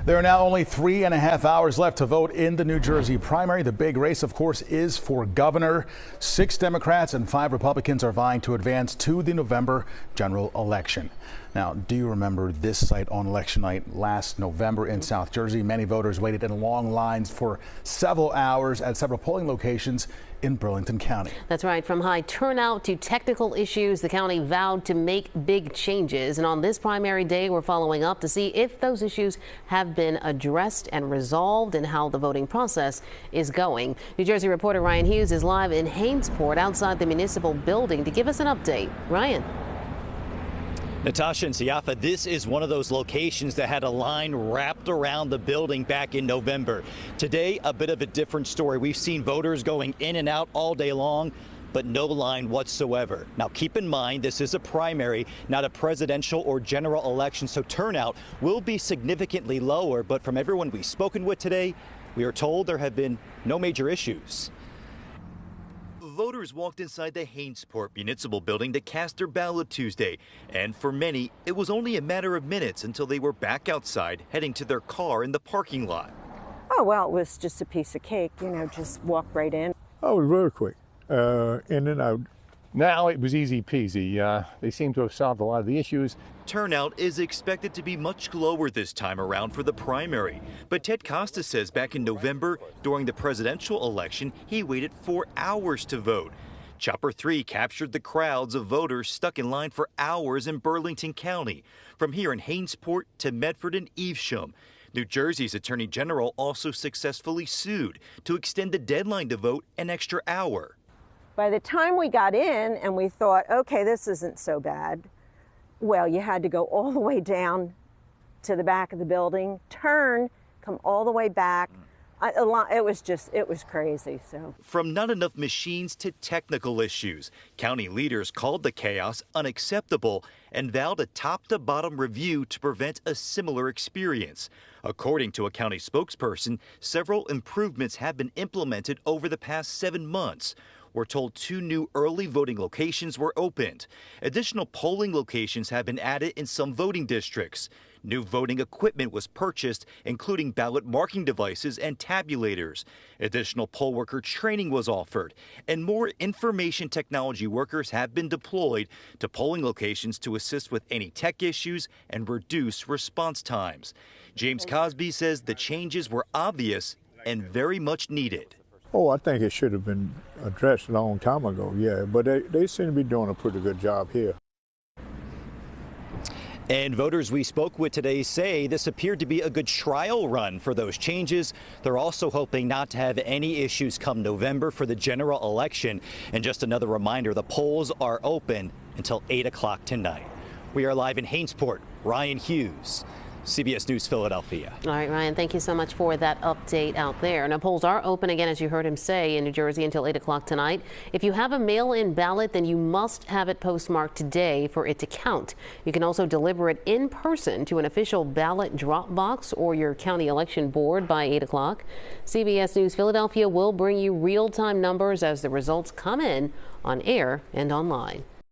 There are now only 3.5 hours left to vote in the New Jersey primary. The big race, of course, is for governor. 6 Democrats and 5 Republicans are vying to advance to the November general election. Now, do you remember this sight on election night last November in South Jersey? Many voters waited in long lines for several hours at several polling locations in Burlington County. That's right. From high turnout to technical issues, the county vowed to make big changes. And on this primary day, we're following up to see if those issues have been addressed and resolved and how the voting process is going. New Jersey reporter Ryan Hughes is live in Hainesport outside the municipal building to give us an update. Ryan. Natasha and Siafa, this is one of those locations that had a line wrapped around the building back in November. Today, a bit of a different story. We've seen voters going in and out all day long, but no line whatsoever. Now, keep in mind, this is a primary, not a presidential or general election, so turnout will be significantly lower. But from everyone we've spoken with today, we are told there have been no major issues. Voters walked inside the Hainesport Municipal Building to cast their ballot Tuesday, and for many, it was only a matter of minutes until they were back outside heading to their car in the parking lot. Oh, well, it was just a piece of cake, just walk right in. Oh, it was very quick, in and out. Now it was easy peasy. They seem to have solved a lot of the issues. Turnout is expected to be much lower this time around for the primary. But Ted Costa says back in November, during the presidential election, he waited 4 hours to vote. Chopper 3 captured the crowds of voters stuck in line for hours in Burlington County, from here in Hainesport to Medford and Evesham. New Jersey's Attorney General also successfully sued to extend the deadline to vote an extra hour. By the time we got in and we thought, okay, this isn't so bad, well, you had to go all the way down to the back of the building, turn, come all the way back. It was crazy. So, from not enough machines to technical issues, county leaders called the chaos unacceptable and vowed a top-to-bottom review to prevent a similar experience. According to a county spokesperson, several improvements have been implemented over the past 7 months. We're told 2 new early voting locations were opened. Additional polling locations have been added in some voting districts. New voting equipment was purchased, including ballot marking devices and tabulators. Additional poll worker training was offered, and more information technology workers have been deployed to polling locations to assist with any tech issues and reduce response times. James Cosby says the changes were obvious and very much needed. Oh, I think it should have been addressed a long time ago, yeah, but they seem to be doing a pretty good job here. And voters we spoke with today say this appeared to be a good trial run for those changes. They're also hoping not to have any issues come November for the general election. And just another reminder, the polls are open until 8 o'clock tonight. We are live in Hainesport. Ryan Hughes, CBS News Philadelphia. All right, Ryan, thank you so much for that update out there. Now, polls are open again, as you heard him say, in New Jersey until 8 o'clock tonight. If you have a mail-in ballot, then you must have it postmarked today for it to count. You can also deliver it in person to an official ballot drop box or your county election board by 8 o'clock. CBS News Philadelphia will bring you real-time numbers as the results come in on air and online.